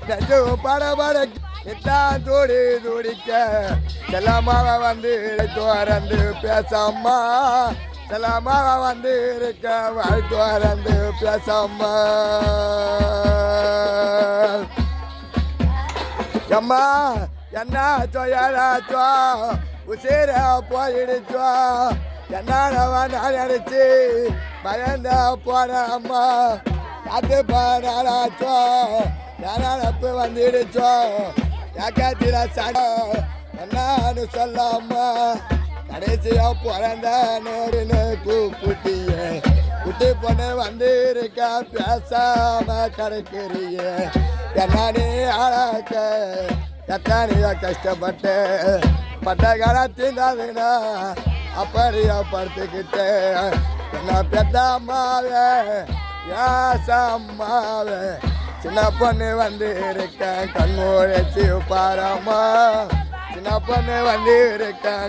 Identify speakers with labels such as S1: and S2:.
S1: நெஞ்சு படபட இத்தான் தூடி துடிக்க செல்லமாக வந்து துறந்து பேசம்மா செல்லமாக வந்து இருக்க வாய் துறந்து பேசம்மா அம்மா என்ன சொல்லாச்சோ உசிர போயிடுச்சோ என்னவன் நினைச்சு பயந்த போன அம்மா அது பண்ணாச்சோ நினப்பு வந்துடுச்சோ ஏக்கத்தில சடோ என்னன்னு சொல்லாமா கடைசியா பிறந்த நேருன்னு கூப்பிட்டிய குட்டி பொண்ணு வந்து இருக்க பேசாம கிடைக்கிறிய என்ன நீ அழக்க எத்தனையோ கஷ்டப்பட்டு பட்ட காலத்தினா அப்படியா படுத்துக்கிட்டு என்ன பெத்த அம்மாவே யாசம்மாவே சின்ன பொண்ணு வந்து இருக்க கண்மூழச்சி பாரம்மா சின்ன பொண்ணு வந்து இருக்க